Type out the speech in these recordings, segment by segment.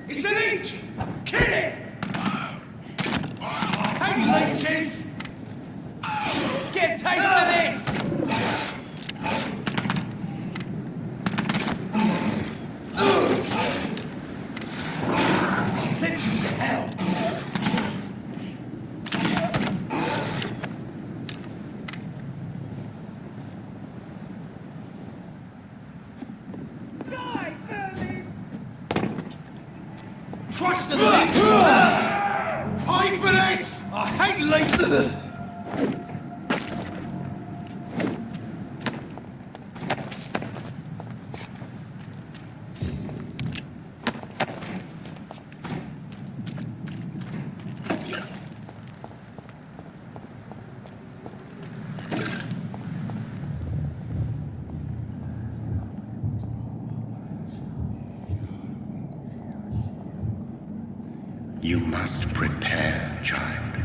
It's an eat! Kill it! Hey, leeches! Get a taste of this! Send you to hell! Christ alive! Pay for this! I hate late! You must prepare, child,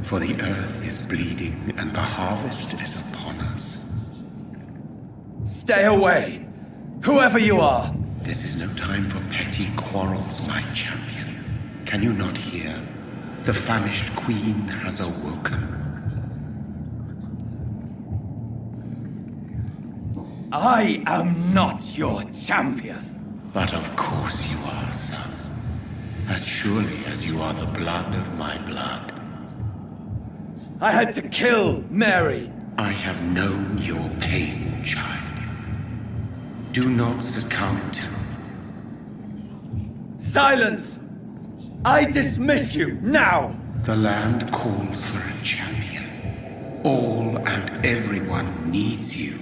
for the earth is bleeding and the harvest is upon us. Stay away, whoever you are. This is no time for petty quarrels, my champion. Can you not hear? The famished queen has awoken. I am not your champion. But of course you are, son. As surely as you are the blood of my blood. I had to kill Mary. I have known your pain, child. Do not succumb to... Silence! I dismiss you, now! The land calls for a champion. All and everyone needs you.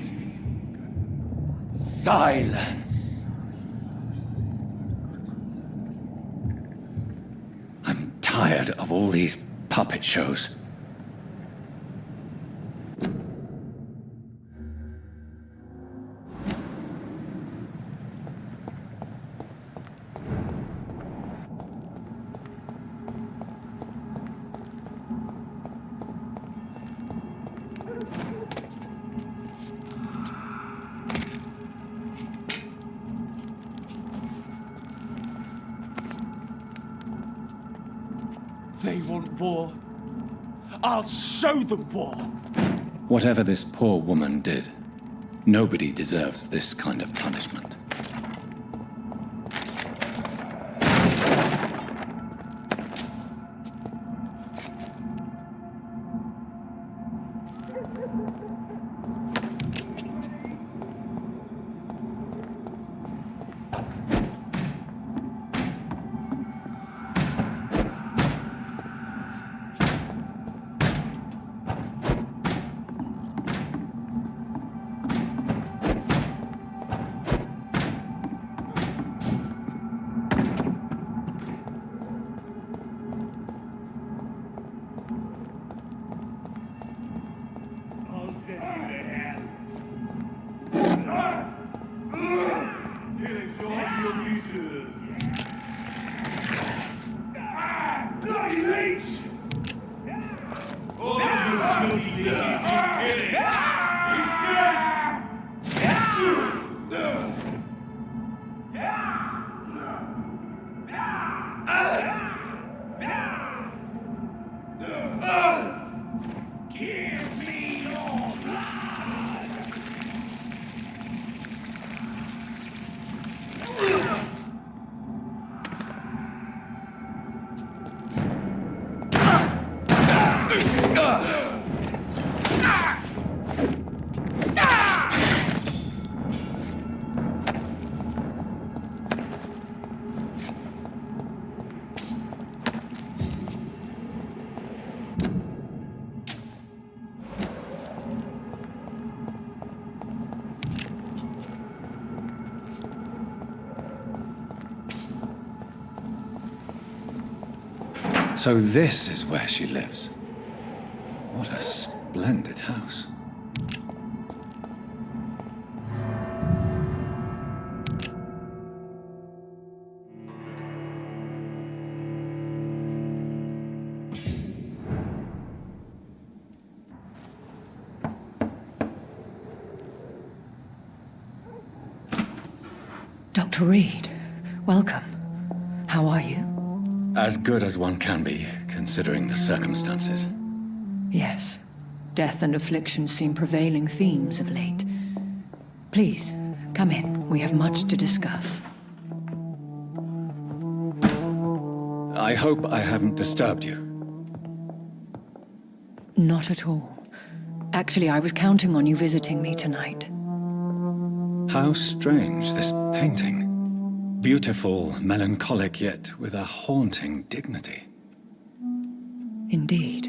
Silence! I'm tired of all these puppet shows. They want war. I'll show them war. Whatever this poor woman did, nobody deserves this kind of punishment. So this is where she lives. What a splendid house. Dr. Reed, welcome. How are you? As good as one can be, considering the circumstances. Yes. Death and affliction seem prevailing themes of late. Please, come in. We have much to discuss. I hope I haven't disturbed you. Not at all. Actually, I was counting on you visiting me tonight. How strange, this painting. Beautiful, melancholic, yet with a haunting dignity. Indeed.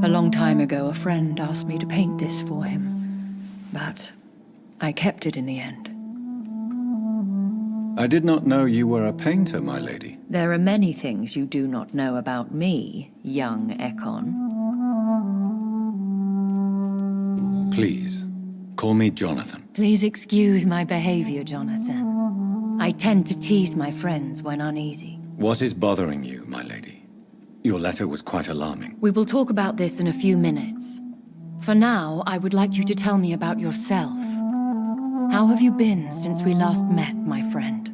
A long time ago, a friend asked me to paint this for him, but I kept it in the end. I did not know you were a painter, my lady. There are many things you do not know about me, young Ekon. Please, call me Jonathan. Please excuse my behavior, Jonathan. I tend to tease my friends when uneasy. What is bothering you, my lady? Your letter was quite alarming. We will talk about this in a few minutes. For now, I would like you to tell me about yourself. How have you been since we last met, my friend?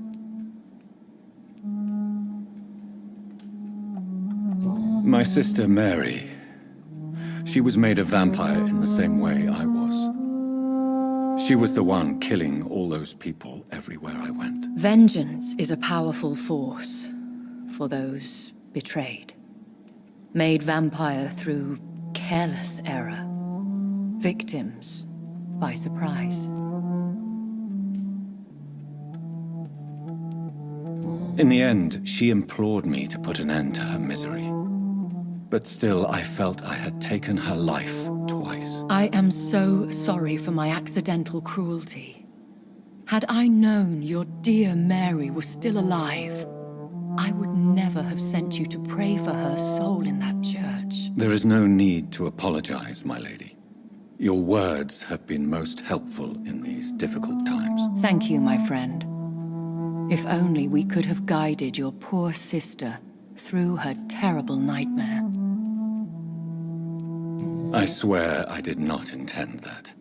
My sister Mary. She was made a vampire in the same way I was. She was the one killing all those people everywhere I went. Vengeance is a powerful force for those betrayed. Made vampire through careless error. Victims by surprise. In the end, she implored me to put an end to her misery. But still, I felt I had taken her life twice. I am so sorry for my accidental cruelty. Had I known your dear Mary was still alive, I would never have sent you to pray for her soul in that church. There is no need to apologize, my lady. Your words have been most helpful in these difficult times. Thank you, my friend. If only we could have guided your poor sister through her terrible nightmare. I swear I did not intend that.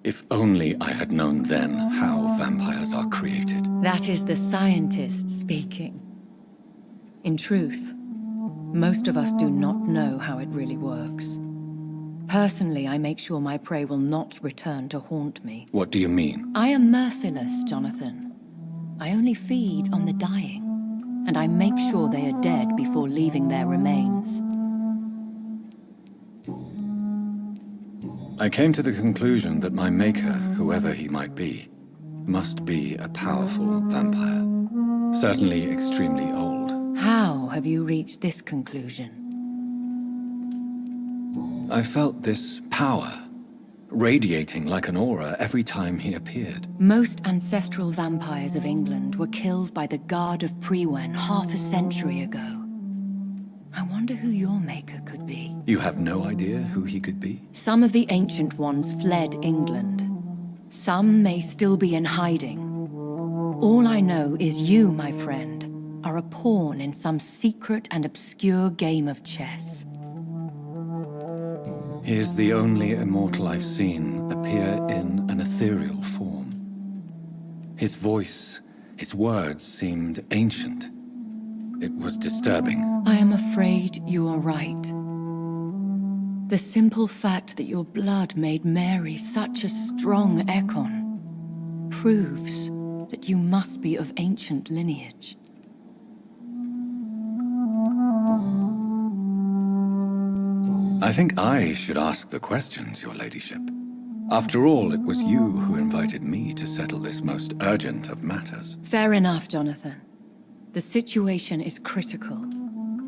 If only I had known then how vampires are created. That is the scientist speaking. In truth, most of us do not know how it really works. Personally, I make sure my prey will not return to haunt me. What do you mean? I am merciless, Jonathan. I only feed on the dying, and I make sure they are dead before leaving their remains. I came to the conclusion that my maker, whoever he might be, must be a powerful vampire. Certainly extremely old. How have you reached this conclusion? I felt this power, radiating like an aura every time he appeared. Most ancestral vampires of England were killed by the Guard of Priwen half a century ago. I wonder who your maker could be. You have no idea who he could be? Some of the ancient ones fled England. Some may still be in hiding. All I know is you, my friend, are a pawn in some secret and obscure game of chess. He is the only immortal I've seen appear in an ethereal form. His voice, his words seemed ancient. It was disturbing. I am afraid you are right. The simple fact that your blood made Mary such a strong Ekon proves that you must be of ancient lineage. I think I should ask the questions, your ladyship. After all, it was you who invited me to settle this most urgent of matters. Fair enough, Jonathan. The situation is critical.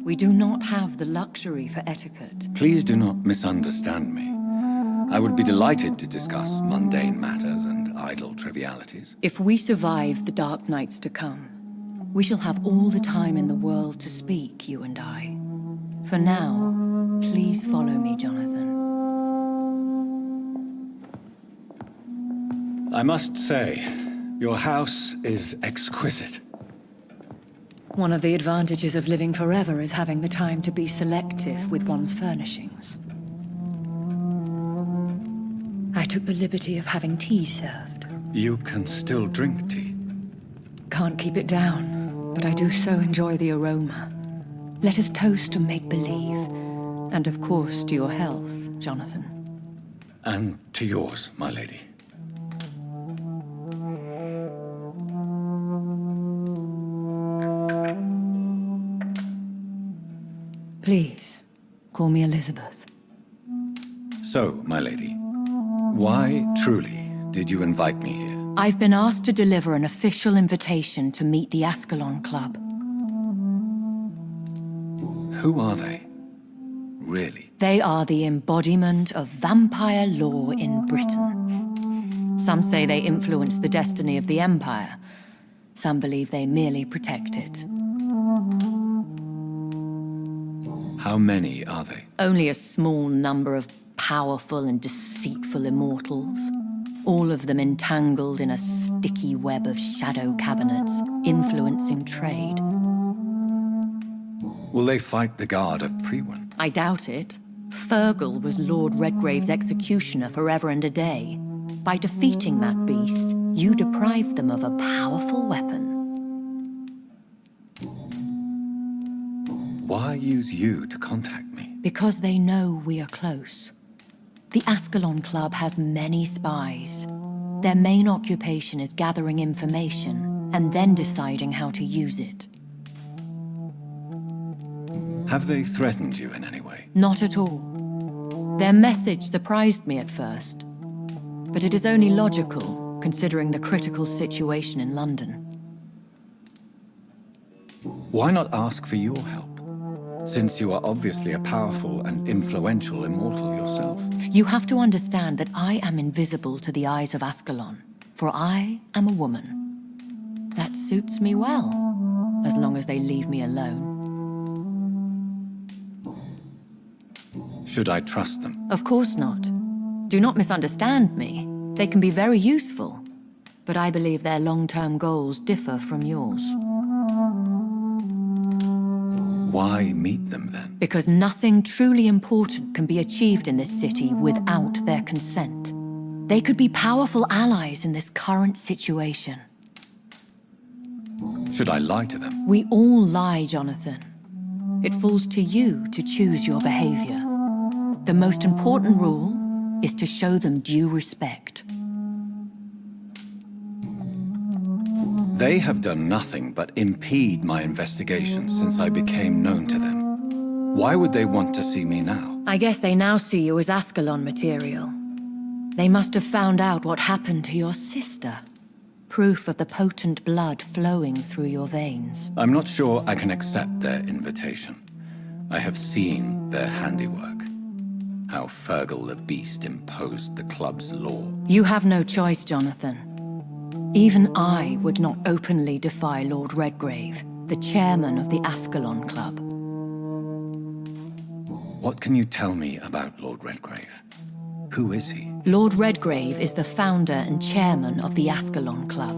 We do not have the luxury for etiquette. Please do not misunderstand me. I would be delighted to discuss mundane matters and idle trivialities. If we survive the dark nights to come, We shall have all the time in the world to speak, you and I. For now, please follow me, Jonathan. I must say, your house is exquisite. One of the advantages of living forever is having the time to be selective with one's furnishings. I took the liberty of having tea served. You can still drink tea. Can't keep it down, but I do so enjoy the aroma. Let us toast to make-believe. And of course, to your health, Jonathan. And to yours, my lady. Please, call me Elizabeth. So, my lady, why truly did you invite me here? I've been asked to deliver an official invitation to meet the Ascalon Club. Who are they? Really? They are the embodiment of vampire law in Britain. Some say they influence the destiny of the Empire. Some believe they merely protect it. How many are they? Only a small number of powerful and deceitful immortals. All of them entangled in a sticky web of shadow cabinets, influencing trade. Will they fight the guard of Priwen? I doubt it. Fergal was Lord Redgrave's executioner forever and a day. By defeating that beast, you deprived them of a powerful weapon. Why use you to contact me? Because they know we are close. The Ascalon Club has many spies. Their main occupation is gathering information and then deciding how to use it. Have they threatened you in any way? Not at all. Their message surprised me at first. But it is only logical, considering the critical situation in London. Why not ask for your help? Since you are obviously a powerful and influential immortal yourself. You have to understand that I am invisible to the eyes of Ascalon, for I am a woman. That suits me well, as long as they leave me alone. Should I trust them? Of course not. Do not misunderstand me. They can be very useful, but I believe their long-term goals differ from yours. Why meet them then? Because nothing truly important can be achieved in this city without their consent. They could be powerful allies in this current situation. Should I lie to them? We all lie, Jonathan. It falls to you to choose your behavior. The most important rule is to show them due respect. They have done nothing but impede my investigations since I became known to them. Why would they want to see me now? I guess they now see you as Ascalon material. They must have found out what happened to your sister. Proof of the potent blood flowing through your veins. I'm not sure I can accept their invitation. I have seen their handiwork. How Fergal the Beast imposed the club's law. You have no choice, Jonathan. Even I would not openly defy Lord Redgrave, the chairman of the Ascalon Club. What can you tell me about Lord Redgrave? Who is he? Lord Redgrave is the founder and chairman of the Ascalon Club.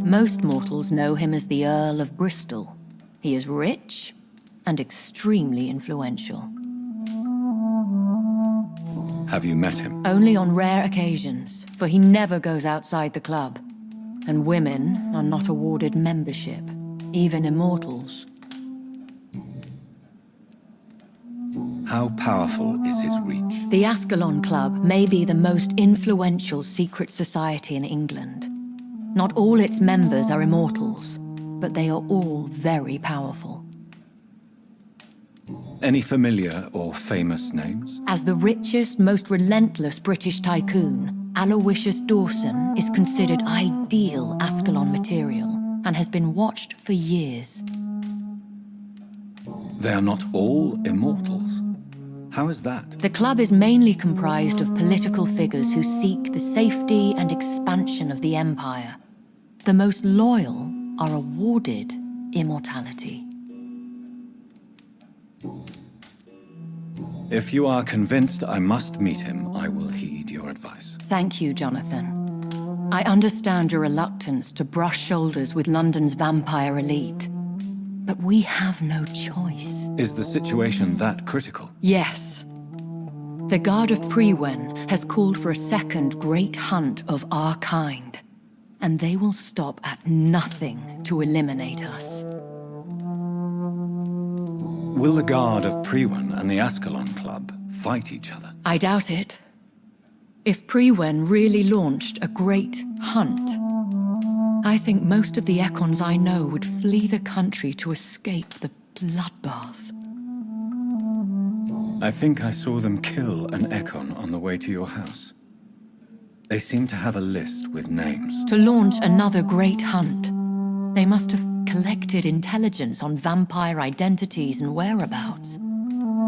Most mortals know him as the Earl of Bristol. He is rich and extremely influential. Have you met him? Only on rare occasions, for he never goes outside the club. And women are not awarded membership, even immortals. How powerful is his reach? The Ascalon Club may be the most influential secret society in England. Not all its members are immortals, but they are all very powerful. Any familiar or famous names? As the richest, most relentless British tycoon, Aloysius Dawson is considered ideal Ascalon material and has been watched for years. They are not all immortals. How is that? The club is mainly comprised of political figures who seek the safety and expansion of the Empire. The most loyal are awarded immortality. If you are convinced I must meet him, I will heed your advice. Thank you, Jonathan. I understand your reluctance to brush shoulders with London's vampire elite. But we have no choice. Is the situation that critical? Yes. The Guard of Priwen has called for a second great hunt of our kind, and they will stop at nothing to eliminate us. Will the Guard of Priwen and the Ascalon Club fight each other? I doubt it. If Priwen really launched a great hunt, I think most of the Ekons I know would flee the country to escape the bloodbath. I think I saw them kill an Ekon on the way to your house. They seem to have a list with names. To launch another great hunt, they must have collected intelligence on vampire identities and whereabouts.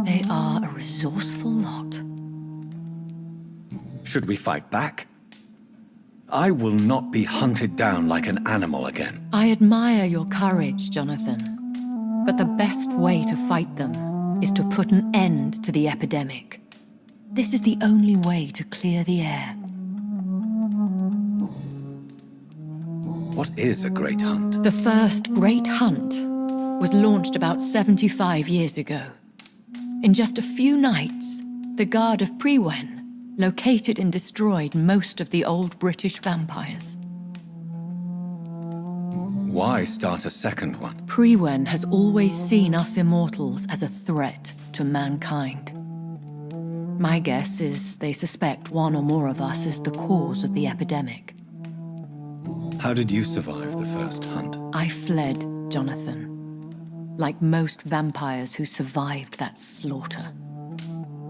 They are a resourceful lot. Should we fight back? I will not be hunted down like an animal again. I admire your courage, Jonathan. But the best way to fight them is to put an end to the epidemic. This is the only way to clear the air. What is a great hunt? The first great hunt was launched about 75 years ago. In just a few nights, the Guard of Priwen located and destroyed most of the old British vampires. Why start a second one? Priwen has always seen us immortals as a threat to mankind. My guess is they suspect one or more of us is the cause of the epidemic. How did you survive the first hunt? I fled, Jonathan. Like most vampires who survived that slaughter.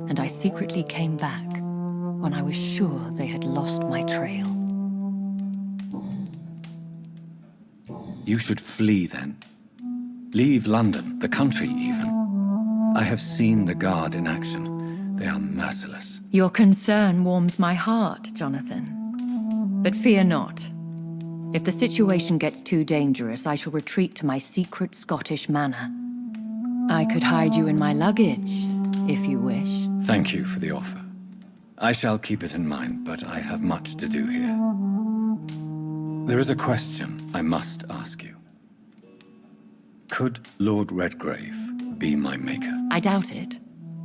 And I secretly came back when I was sure they had lost my trail. You should flee then. Leave London, the country even. I have seen the Guard in action. They are merciless. Your concern warms my heart, Jonathan. But fear not. If the situation gets too dangerous, I shall retreat to my secret Scottish manor. I could hide you in my luggage, if you wish. Thank you for the offer. I shall keep it in mind, but I have much to do here. There is a question I must ask you. Could Lord Redgrave be my maker? I doubt it.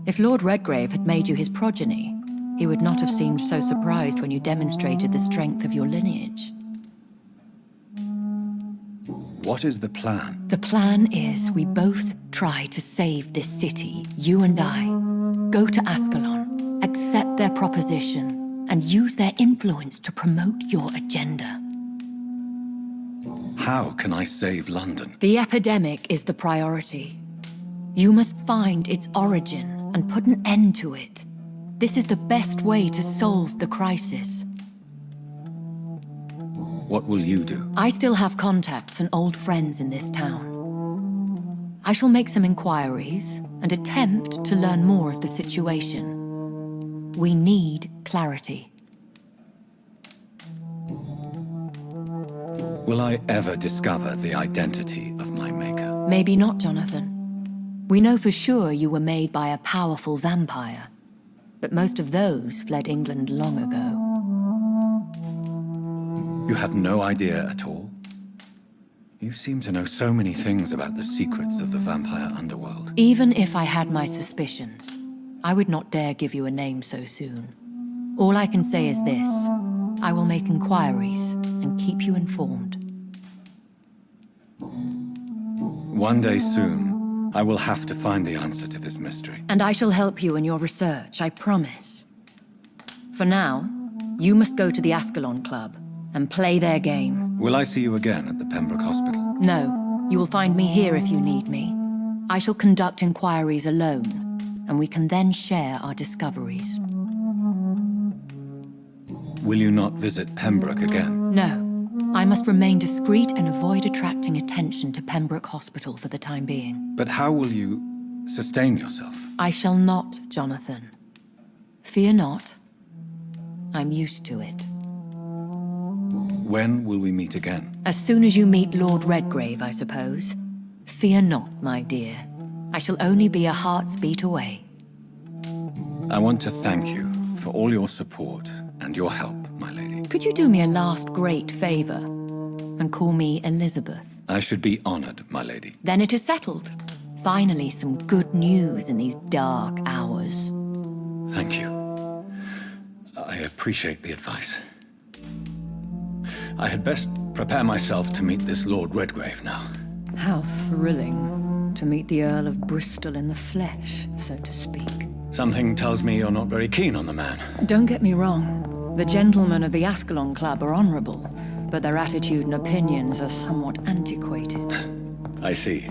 If Lord Redgrave had made you his progeny, he would not have seemed so surprised when you demonstrated the strength of your lineage. What is the plan? The plan is we both try to save this city, you and I. Go to Ascalon, accept their proposition, and use their influence to promote your agenda. How can I save London? The epidemic is the priority. You must find its origin and put an end to it. This is the best way to solve the crisis. What will you do? I still have contacts and old friends in this town. I shall make some inquiries and attempt to learn more of the situation. We need clarity. Will I ever discover the identity of my maker? Maybe not, Jonathan. We know for sure you were made by a powerful vampire, but most of those fled England long ago. You have no idea at all? You seem to know so many things about the secrets of the vampire underworld. Even if I had my suspicions, I would not dare give you a name so soon. All I can say is this: I will make inquiries and keep you informed. One day soon, I will have to find the answer to this mystery. And I shall help you in your research, I promise. For now, you must go to the Ascalon Club and play their game. Will I see you again at the Pembroke Hospital? No, you will find me here if you need me. I shall conduct inquiries alone, and we can then share our discoveries. Will you not visit Pembroke again? No, I must remain discreet and avoid attracting attention to Pembroke Hospital for the time being. But how will you sustain yourself? I shall not, Jonathan. Fear not. I'm used to it. When will we meet again? As soon as you meet Lord Redgrave, I suppose. Fear not, my dear. I shall only be a heart's beat away. I want to thank you for all your support and your help, my lady. Could you do me a last great favor and call me Elizabeth? I should be honored, my lady. Then it is settled. Finally, some good news in these dark hours. Thank you. I appreciate the advice. I had best prepare myself to meet this Lord Redgrave now. How thrilling to meet the Earl of Bristol in the flesh, so to speak. Something tells me you're not very keen on the man. Don't get me wrong. The gentlemen of the Ascalon Club are honorable, but their attitude and opinions are somewhat antiquated. I see.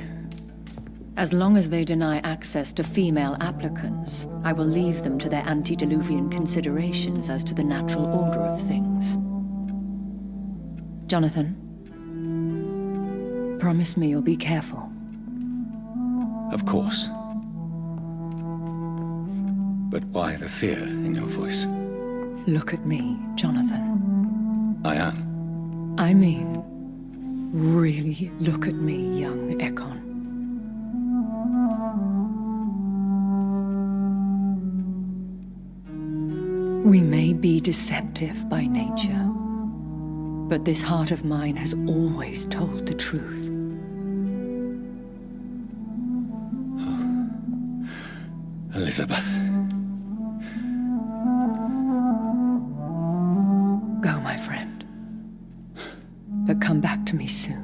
As long as they deny access to female applicants, I will leave them to their antediluvian considerations as to the natural order of things. Jonathan, promise me you'll be careful. Of course. But why the fear in your voice? Look at me, Jonathan. I am. I mean, really look at me, young Ekon. We may be deceptive by nature, but this heart of mine has always told the truth. Elizabeth. Go, my friend. But come back to me soon.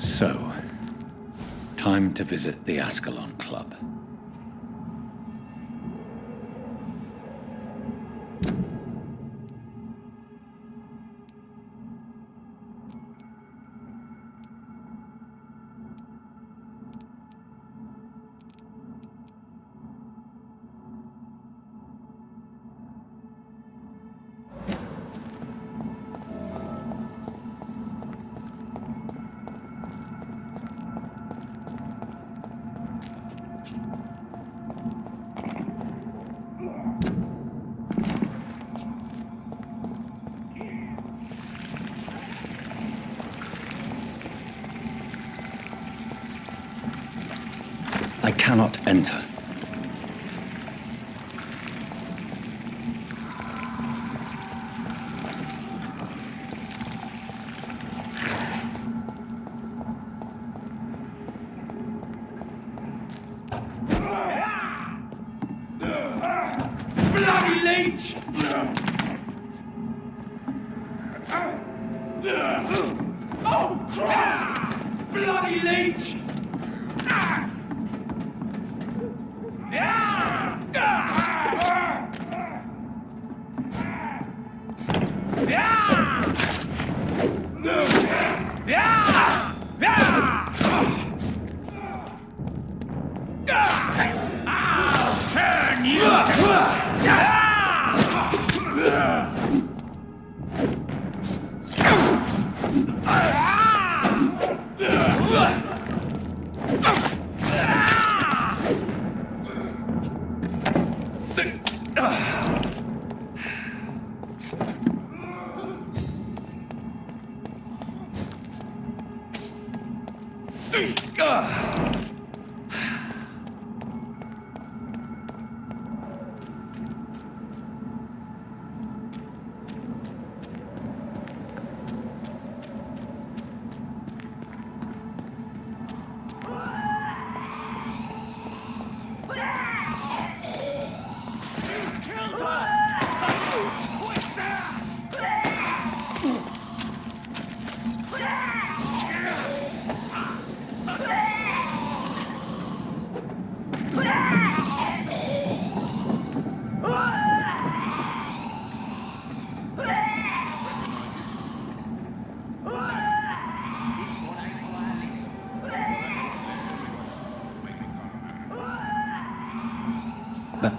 So, time to visit the Ascalon Club. I cannot enter. Bloody leech! Oh, Christ! Bloody leech!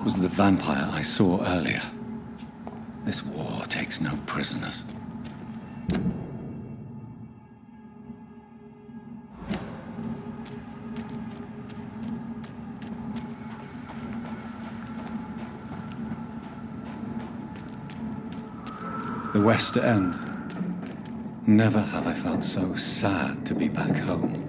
was the vampire I saw earlier. This war takes no prisoners. The West-End. Never have I felt so sad to be back home.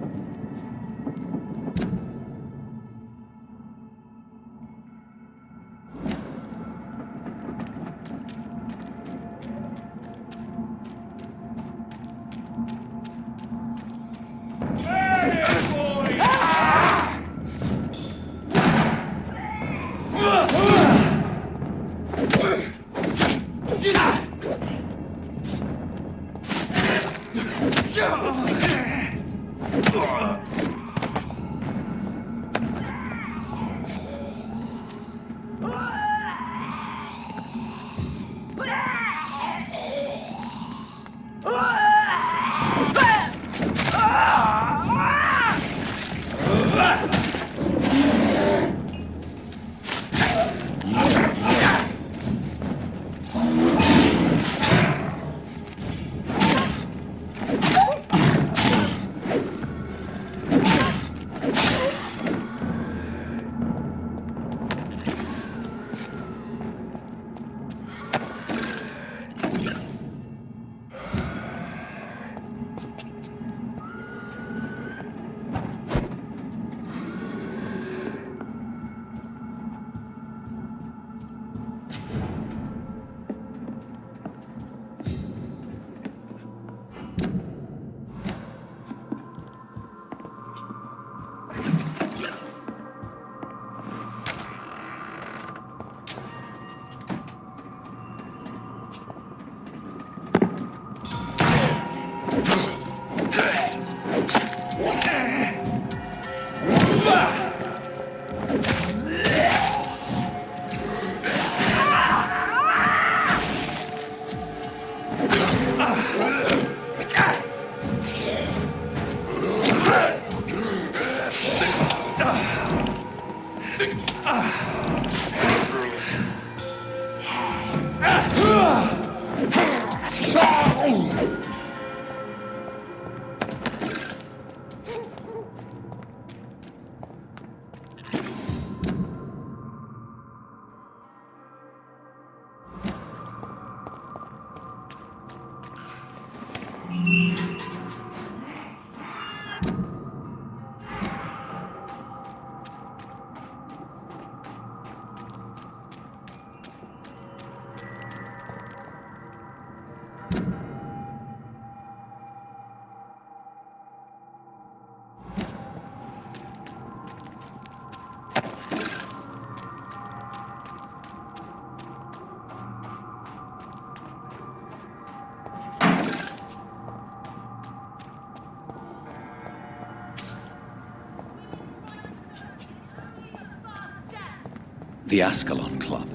The Ascalon Club,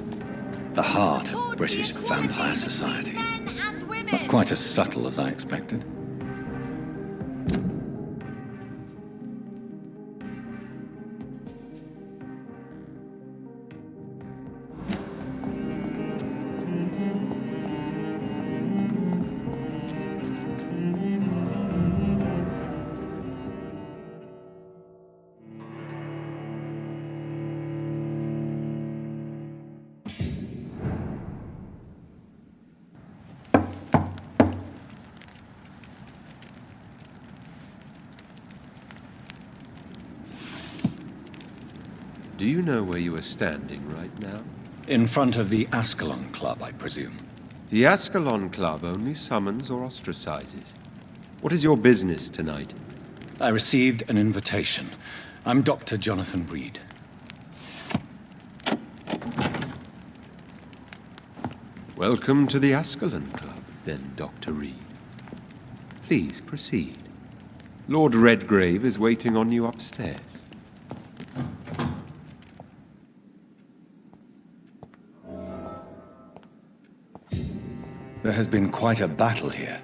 the heart of British vampire society. Not quite as subtle as I expected. Do you know where you are standing right now? In front of the Ascalon Club, I presume. The Ascalon Club only summons or ostracizes. What is your business tonight? I received an invitation. I'm Dr. Jonathan Reed. Welcome to the Ascalon Club, then, Dr. Reed. Please proceed. Lord Redgrave is waiting on you upstairs. There has been quite a battle here.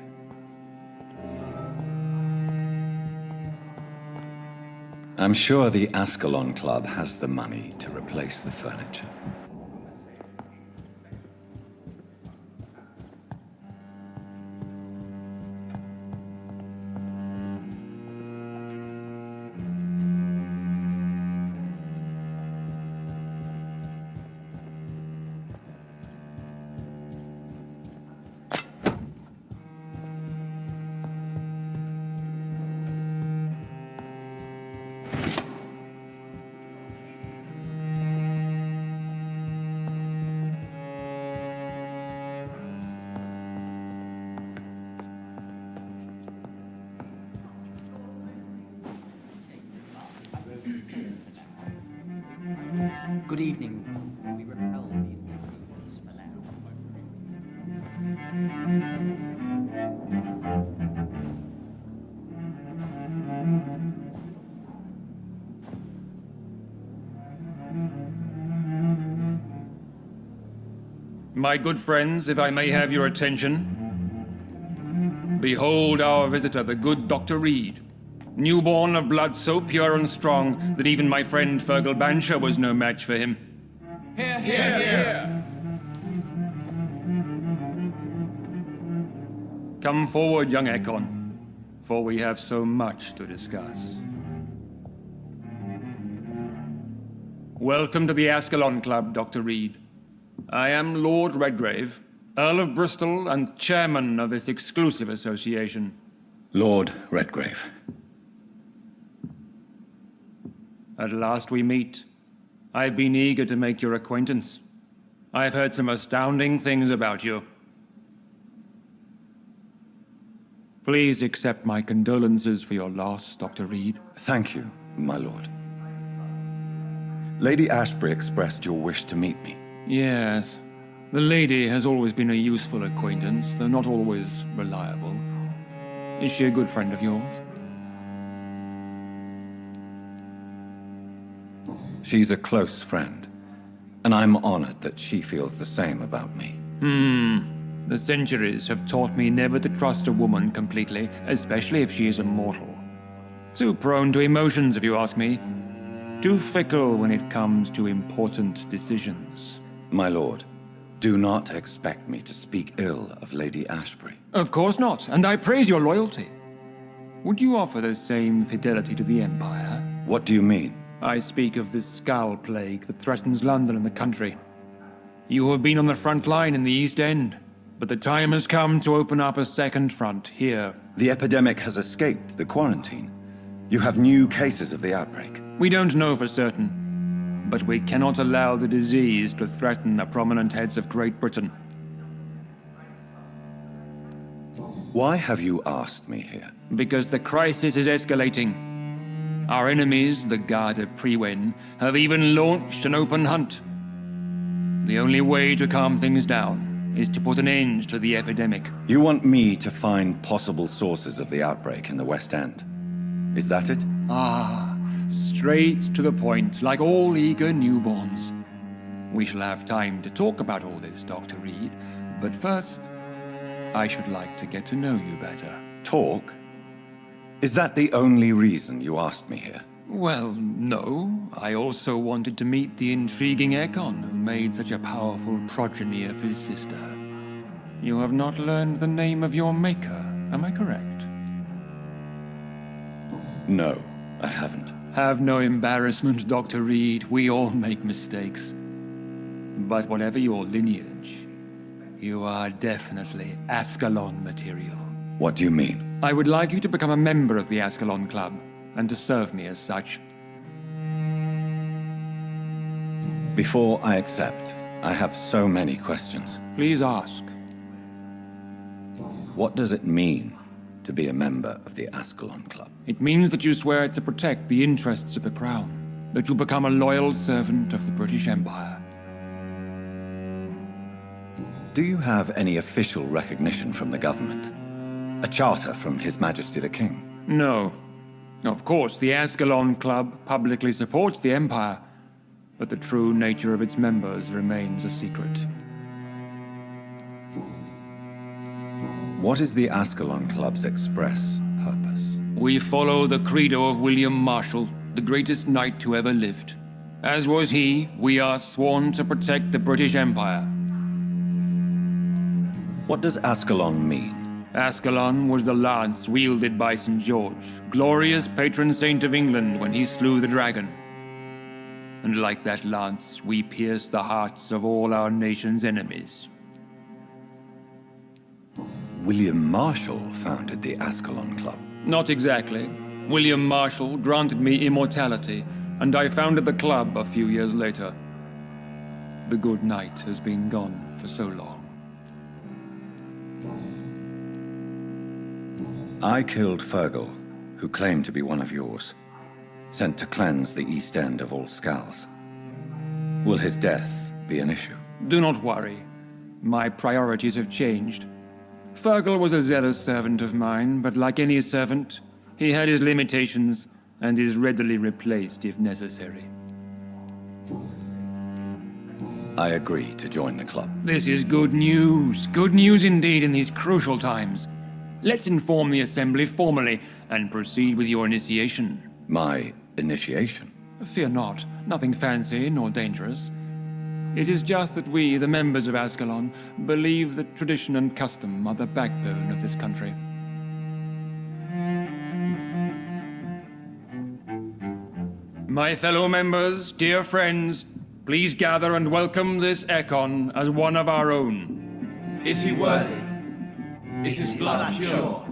I'm sure the Ascalon Club has the money to replace the furniture. Good evening. We repel the intruders for now. My good friends, if I may have your attention, behold our visitor, the good Dr. Reed, newborn of blood so pure and strong that even my friend Fergal Bansher was no match for him. Here, here, here. Come forward, young Ekon, for we have so much to discuss. Welcome to the Ascalon Club, Dr. Reed. I am Lord Redgrave, Earl of Bristol and chairman of this exclusive association. Lord Redgrave. At last we meet. I've been eager to make your acquaintance. I've heard some astounding things about you. Please accept my condolences for your loss, Dr. Reed. Thank you, my lord. Lady Ashbury expressed your wish to meet me. Yes. The lady has always been a useful acquaintance, though not always reliable. Is she a good friend of yours? She's a close friend, and I'm honored that she feels the same about me. The centuries have taught me never to trust a woman completely, especially if she is a mortal. Too prone to emotions, if you ask me. Too fickle when it comes to important decisions. My lord, do not expect me to speak ill of Lady Ashbury. Of course not, and I praise your loyalty. Would you offer the same fidelity to the Empire? What do you mean? I speak of this skull plague that threatens London and the country. You have been on the front line in the East End, but the time has come to open up a second front here. The epidemic has escaped the quarantine. You have new cases of the outbreak. We don't know for certain, but we cannot allow the disease to threaten the prominent heads of Great Britain. Why have you asked me here? Because the crisis is escalating. Our enemies, the Garda Priwen, have even launched an open hunt. The only way to calm things down is to put an end to the epidemic. You want me to find possible sources of the outbreak in the West End. Is that it? Straight to the point, like all eager newborns. We shall have time to talk about all this, Dr. Reed, but first, I should like to get to know you better. Talk? Is that the only reason you asked me here? Well, no. I also wanted to meet the intriguing Ekon, who made such a powerful progeny of his sister. You have not learned the name of your maker, am I correct? No, I haven't. Have no embarrassment, Dr. Reed. We all make mistakes. But whatever your lineage, you are definitely Ascalon material. What do you mean? I would like you to become a member of the Ascalon Club, and to serve me as such. Before I accept, I have so many questions. Please ask. What does it mean to be a member of the Ascalon Club? It means that you swear to protect the interests of the Crown, that you become a loyal servant of the British Empire. Do you have any official recognition from the government? A charter from His Majesty the King? No. Of course, the Ascalon Club publicly supports the Empire, but the true nature of its members remains a secret. What is the Ascalon Club's express purpose? We follow the credo of William Marshall, the greatest knight who ever lived. As was he, we are sworn to protect the British Empire. What does Ascalon mean? Ascalon was the lance wielded by St. George, glorious patron saint of England when he slew the dragon. And like that lance, we pierce the hearts of all our nation's enemies. William Marshall founded the Ascalon Club. Not exactly. William Marshall granted me immortality, and I founded the club a few years later. The good knight has been gone for so long. I killed Fergal, who claimed to be one of yours, sent to cleanse the East End of all skulls. Will his death be an issue? Do not worry. My priorities have changed. Fergal was a zealous servant of mine, but like any servant, he had his limitations and is readily replaced if necessary. I agree to join the club. This is good news. Good news indeed in these crucial times. Let's inform the Assembly formally and proceed with your initiation. My initiation? Fear not. Nothing fancy nor dangerous. It is just that we, the members of Ascalon, believe that tradition and custom are the backbone of this country. My fellow members, dear friends, please gather and welcome this Ekon as one of our own. Is he worthy? Is his blood pure?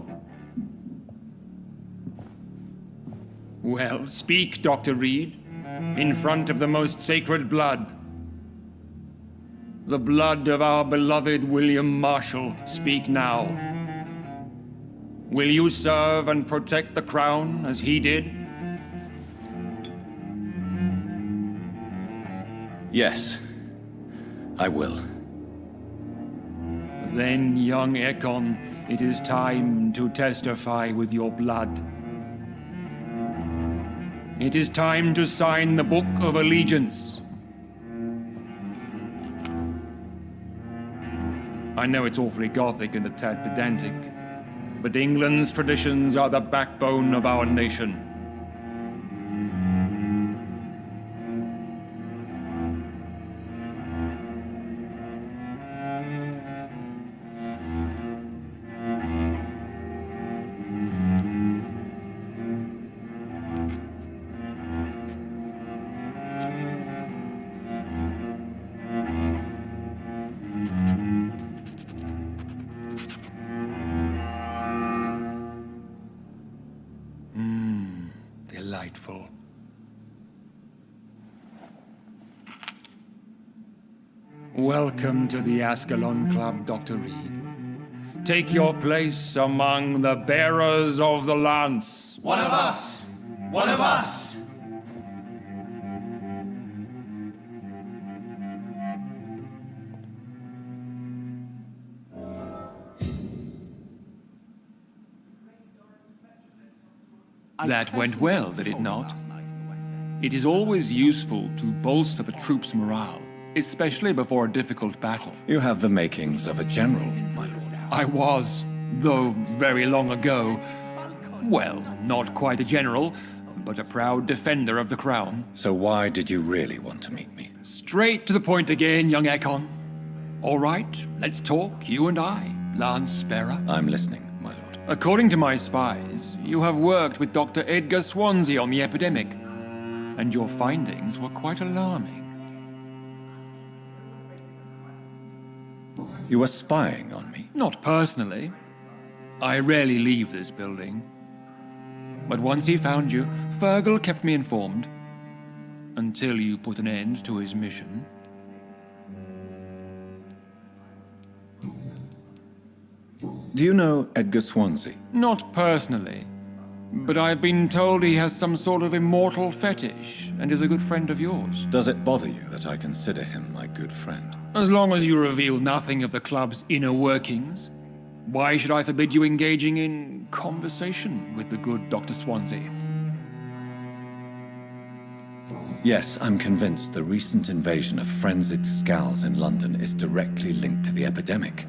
Well, speak, Dr. Reed, in front of the most sacred blood. The blood of our beloved William Marshall, speak now. Will you serve and protect the crown as he did? Yes, I will. Then, young Ekon, it is time to testify with your blood. It is time to sign the Book of Allegiance. I know it's awfully gothic and a tad pedantic, but England's traditions are the backbone of our nation. Delightful. Welcome to the Ascalon Club, Dr. Reed. Take your place among the bearers of the lance. One of us! One of us! That went well, did it not? It is always useful to bolster the troops' morale, especially before a difficult battle. You have the makings of a general, my lord. I was, though very long ago, well, not quite a general, but a proud defender of the crown. So why did you really want to meet me? Straight to the point again, young Ekon. All right, let's talk, you and I, Lance Bearer. I'm listening, my lord. According to my spies, you have worked with Dr. Edgar Swansea on the epidemic, and your findings were quite alarming. You were spying on me? Not personally. I rarely leave this building. But once he found you, Fergal kept me informed. Until you put an end to his mission. Do you know Edgar Swansea? Not personally. But I've been told he has some sort of immortal fetish and is a good friend of yours. Does it bother you that I consider him my good friend? As long as you reveal nothing of the club's inner workings, why should I forbid you engaging in conversation with the good Dr. Swansea? Yes, I'm convinced the recent invasion of frenzied Scals in London is directly linked to the epidemic.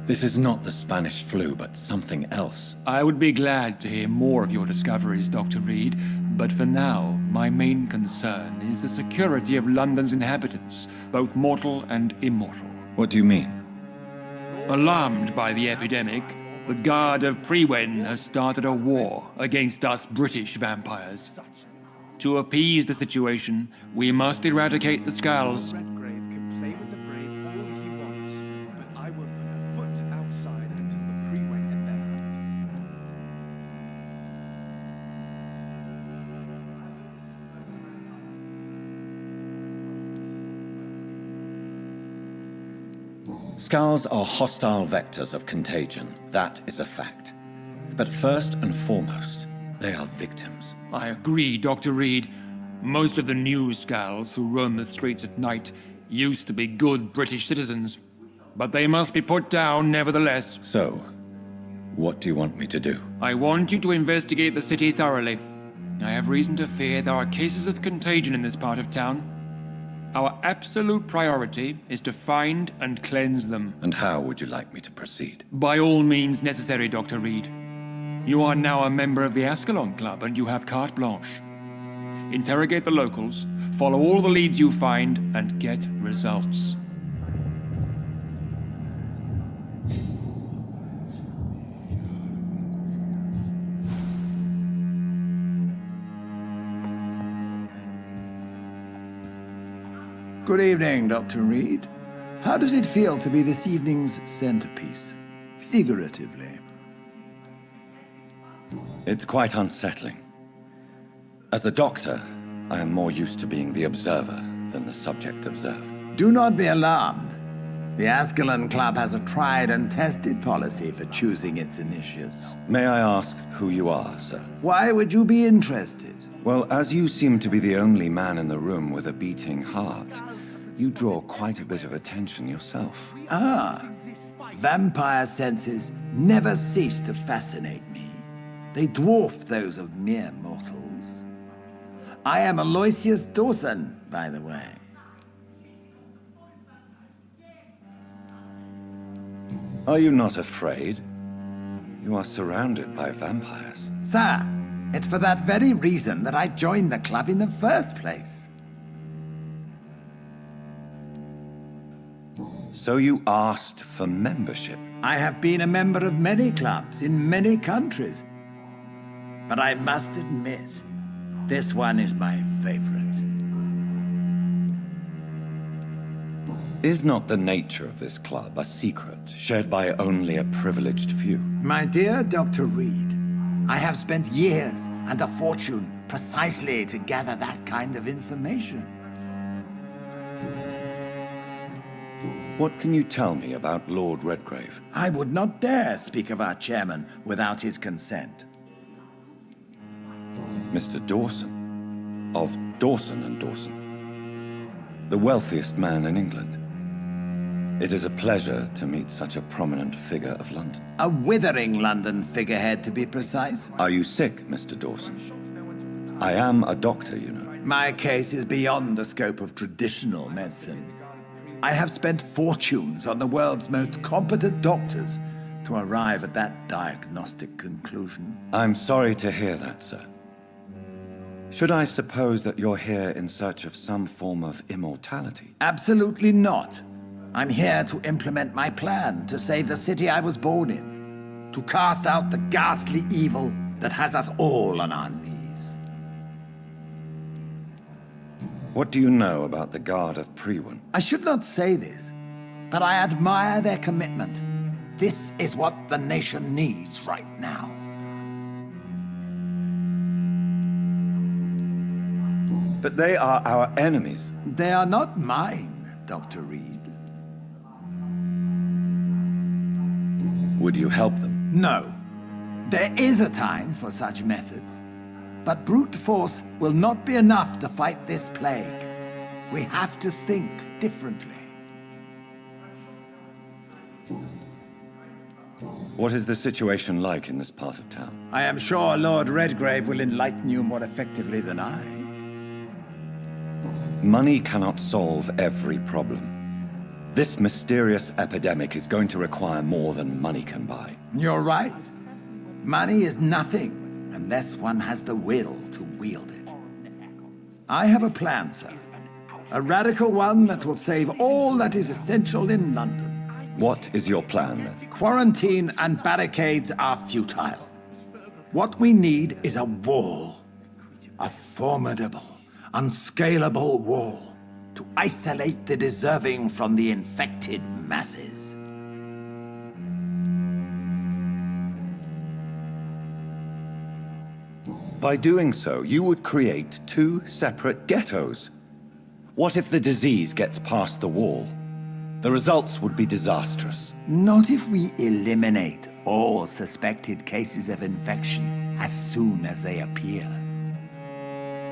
This is not the Spanish flu, but something else. I would be glad to hear more of your discoveries, Dr. Reed, but for now, my main concern is the security of London's inhabitants, both mortal and immortal. What do you mean? Alarmed by the epidemic, the Guard of Priwen has started a war against us British vampires. To appease the situation, we must eradicate the Scals. Scals are hostile vectors of contagion, that is a fact. But first and foremost, they are victims. I agree, Dr. Reed, Most of the news gals who roam the streets at night used to be good British citizens, but they must be put down nevertheless. So, what do you want me to do? I want you to investigate the city thoroughly. I have reason to fear there are cases of contagion in this part of town. Our absolute priority is to find and cleanse them. And how would you like me to proceed? By all means necessary, Dr. Reed. You are now a member of the Ascalon Club and you have carte blanche. Interrogate the locals, follow all the leads you find, and get results. Good evening, Dr. Reed. How does it feel to be this evening's centerpiece, figuratively? It's quite unsettling. As a doctor, I am more used to being the observer than the subject observed. Do not be alarmed. The Ascalon Club has a tried and tested policy for choosing its initiates. May I ask who you are, sir? Why would you be interested? Well, as you seem to be the only man in the room with a beating heart, you draw quite a bit of attention yourself. Ah, vampire senses never cease to fascinate me. They dwarf those of mere mortals. I am Aloysius Dawson, by the way. Are you not afraid? You are surrounded by vampires. Sir, it's for that very reason that I joined the club in the first place. So you asked for membership? I have been a member of many clubs in many countries. But I must admit, this one is my favorite. Is not the nature of this club a secret shared by only a privileged few? My dear Dr. Reed, I have spent years and a fortune precisely to gather that kind of information. What can you tell me about Lord Redgrave? I would not dare speak of our chairman without his consent. Mr. Dawson, of Dawson and Dawson, the wealthiest man in England. It is a pleasure to meet such a prominent figure of London. A withering London figurehead, to be precise. Are you sick, Mr. Dawson? I am a doctor, you know. My case is beyond the scope of traditional medicine. I have spent fortunes on the world's most competent doctors to arrive at that diagnostic conclusion. I'm sorry to hear that, sir. Should I suppose that you're here in search of some form of immortality? Absolutely not. I'm here to implement my plan to save the city I was born in, to cast out the ghastly evil that has us all on our knees. What do you know about the Guard of Priwen? I should not say this, but I admire their commitment. This is what the nation needs right now. But they are our enemies. They are not mine, Dr. Reed. Would you help them? No. There is a time for such methods. But brute force will not be enough to fight this plague. We have to think differently. What is the situation like in this part of town? I am sure Lord Redgrave will enlighten you more effectively than I. Money cannot solve every problem. This mysterious epidemic is going to require more than money can buy. You're right. Money is nothing unless one has the will to wield it. I have a plan, sir. A radical one that will save all that is essential in London. What is your plan, then? Quarantine and barricades are futile. What we need is a wall. A formidable, unscalable wall to isolate the deserving from the infected masses. By doing so, you would create two separate ghettos. What if the disease gets past the wall? The results would be disastrous. Not if we eliminate all suspected cases of infection as soon as they appear.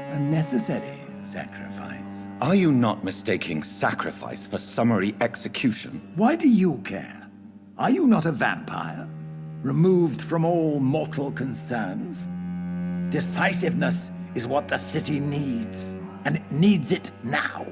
A necessary sacrifice. Are you not mistaking sacrifice for summary execution? Why do you care? Are you not a vampire? Removed from all mortal concerns? Decisiveness is what the city needs, and it needs it now.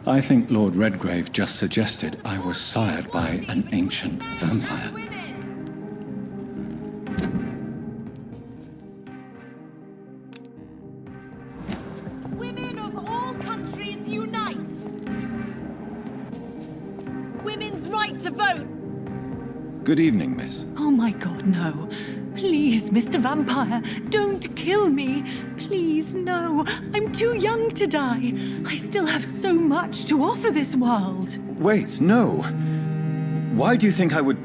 I think Lord Redgrave just suggested I was sired by an ancient vampire. Women of all countries unite! Women's right to vote! Good evening, miss. Oh my god, no. Please, Mr. Vampire, don't kill me. Please, no. I'm too young to die. I still have so much to offer this world. Wait, no. Why do you think I would...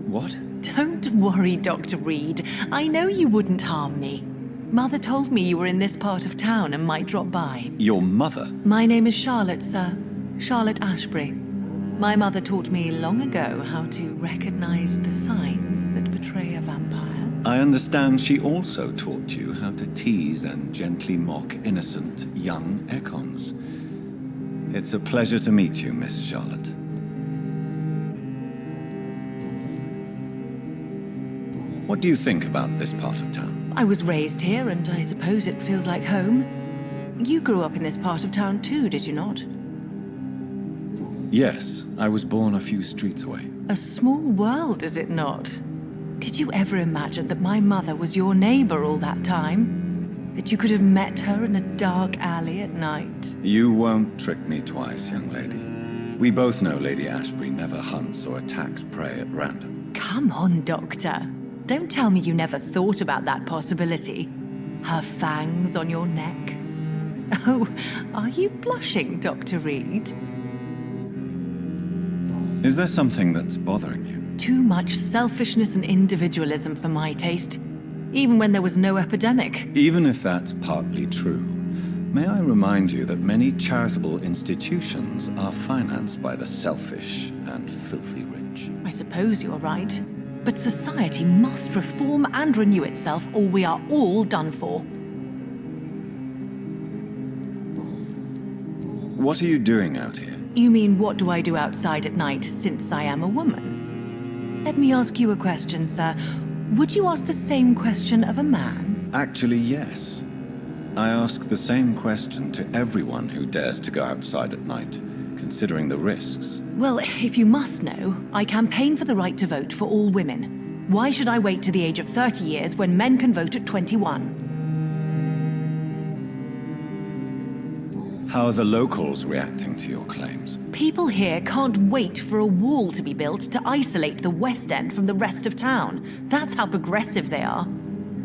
What? Don't worry, Dr. Reed. I know you wouldn't harm me. Mother told me you were in this part of town and might drop by. Your mother? My name is Charlotte, sir. Charlotte Ashbury. My mother taught me long ago how to recognize the signs that betray a vampire. I understand she also taught you how to tease and gently mock innocent young Ekons. It's a pleasure to meet you, Miss Charlotte. What do you think about this part of town? I was raised here, and I suppose it feels like home. You grew up in this part of town too, did you not? Yes, I was born a few streets away. A small world, is it not? Did you ever imagine that my mother was your neighbor all that time? That you could have met her in a dark alley at night? You won't trick me twice, young lady. We both know Lady Ashbury never hunts or attacks prey at random. Come on, Doctor. Don't tell me you never thought about that possibility. Her fangs on your neck. Oh, are you blushing, Dr. Reed? Is there something that's bothering you? Too much selfishness and individualism for my taste, even when there was no epidemic. Even if that's partly true, may I remind you that many charitable institutions are financed by the selfish and filthy rich. I suppose you're right. But society must reform and renew itself, or we are all done for. What are you doing out here? You mean, what do I do outside at night since I am a woman? Let me ask you a question, sir. Would you ask the same question of a man? Actually, yes. I ask the same question to everyone who dares to go outside at night, considering the risks. Well, if you must know, I campaign for the right to vote for all women. Why should I wait to the age of 30 years when men can vote at 21? How are the locals reacting to your claims? People here can't wait for a wall to be built to isolate the West-End from the rest of town. That's how progressive they are.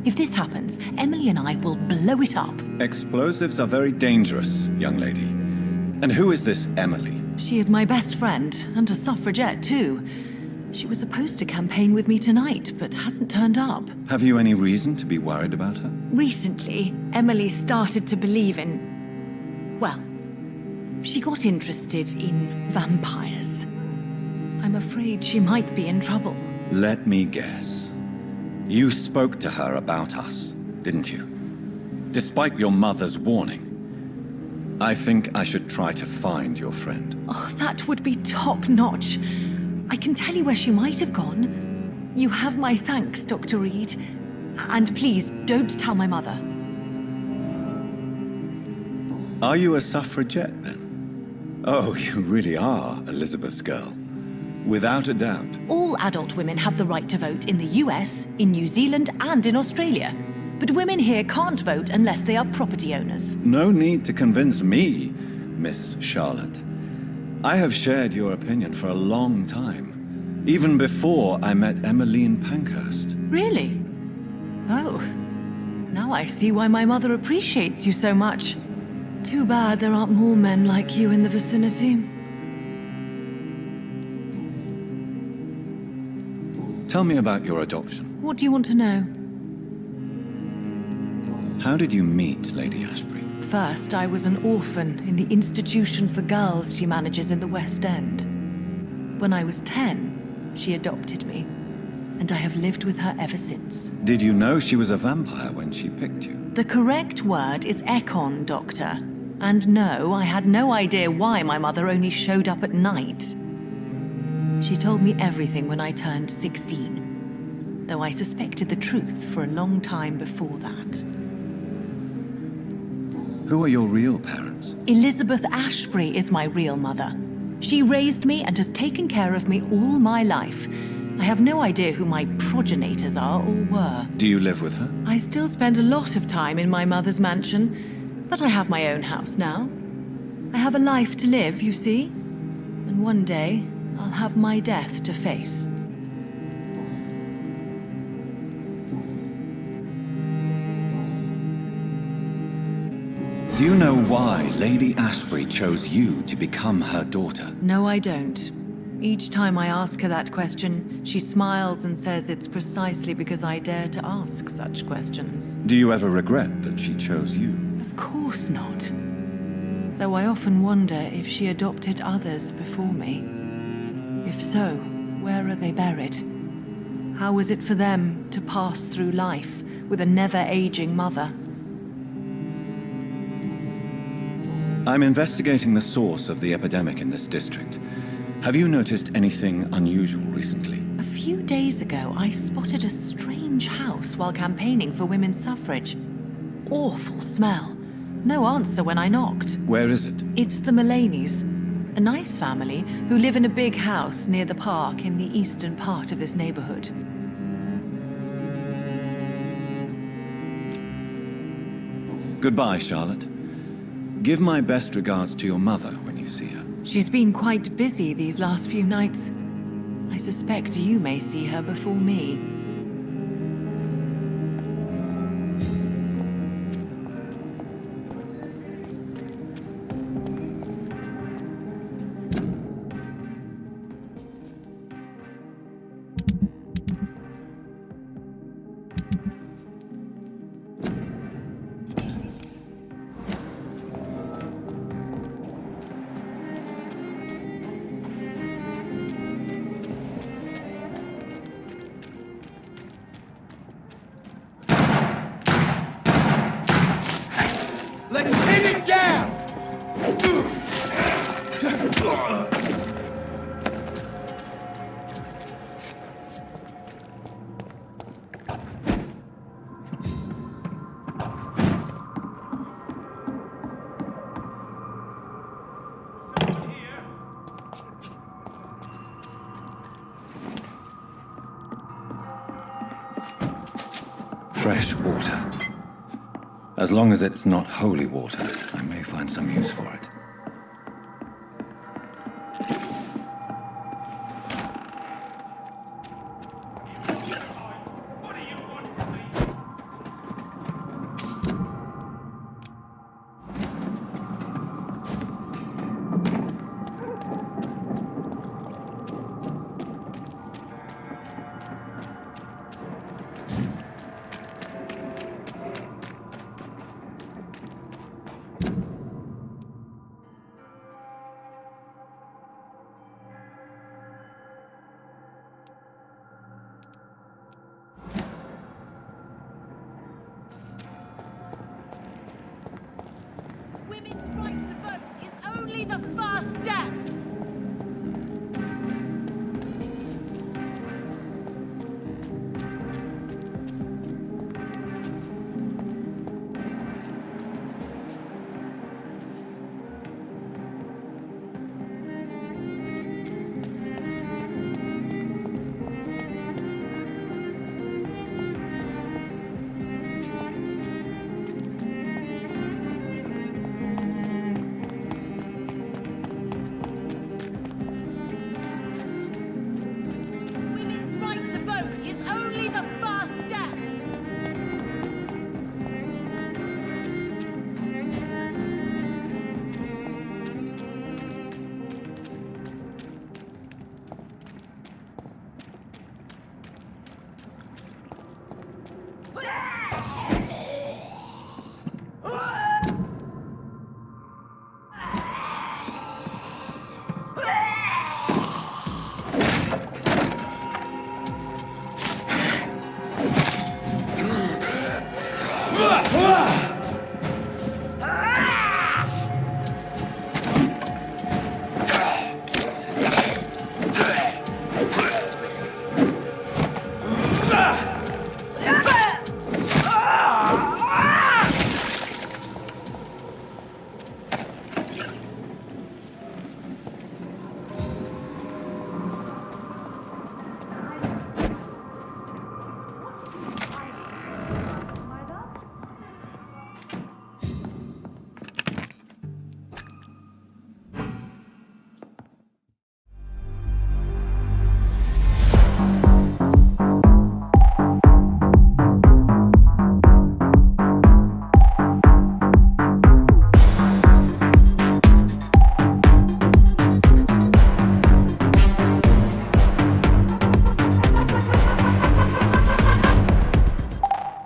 If this happens, Emily and I will blow it up. Explosives are very dangerous, young lady. And who is this Emily? She is my best friend, and a suffragette too. She was supposed to campaign with me tonight, but hasn't turned up. Have you any reason to be worried about her? Recently, Emily started to believe in... well, she got interested in vampires. I'm afraid she might be in trouble. Let me guess. You spoke to her about us, didn't you? Despite your mother's warning. I think I should try to find your friend. Oh, that would be top-notch. I can tell you where she might have gone. You have my thanks, Dr. Reed. And please, don't tell my mother. Are you a suffragette, then? Oh, you really are Elizabeth's girl. Without a doubt. All adult women have the right to vote in the US, in New Zealand, and in Australia. But women here can't vote unless they are property owners. No need to convince me, Miss Charlotte. I have shared your opinion for a long time. Even before I met Emmeline Pankhurst. Really? Oh. Now I see why my mother appreciates you so much. Too bad there aren't more men like you in the vicinity. Tell me about your adoption. What do you want to know? How did you meet Lady Ashbury? First, I was an orphan in the institution for girls she manages in the West-End. When I was 10, she adopted me, and I have lived with her ever since. Did you know she was a vampire when she picked you? The correct word is Ekon, Doctor. And no, I had no idea why my mother only showed up at night. She told me everything when I turned 16, though I suspected the truth for a long time before that. Who are your real parents? Elizabeth Ashbury is my real mother. She raised me and has taken care of me all my life. I have no idea who my progenitors are or were. Do you live with her? I still spend a lot of time in my mother's mansion, but I have my own house now. I have a life to live, you see. And one day, I'll have my death to face. Do you know why Lady Ashbury chose you to become her daughter? No, I don't. Each time I ask her that question, she smiles and says it's precisely because I dare to ask such questions. Do you ever regret that she chose you? Of course not. Though I often wonder if she adopted others before me. If so, where are they buried? How was it for them to pass through life with a never-aging mother? I'm investigating the source of the epidemic in this district. Have you noticed anything unusual recently? A few days ago, I spotted a strange house while campaigning for women's suffrage. Awful smell. No answer when I knocked. Where is it? It's the Mullaneys, a nice family who live in a big house near the park in the eastern part of this neighborhood. Goodbye, Charlotte. Give my best regards to your mother when you see her. She's been quite busy these last few nights. I suspect you may see her before me. Let's pin it down! Fresh water. As long as it's not holy water, I may find some use for it. women's right to vote is only the first step.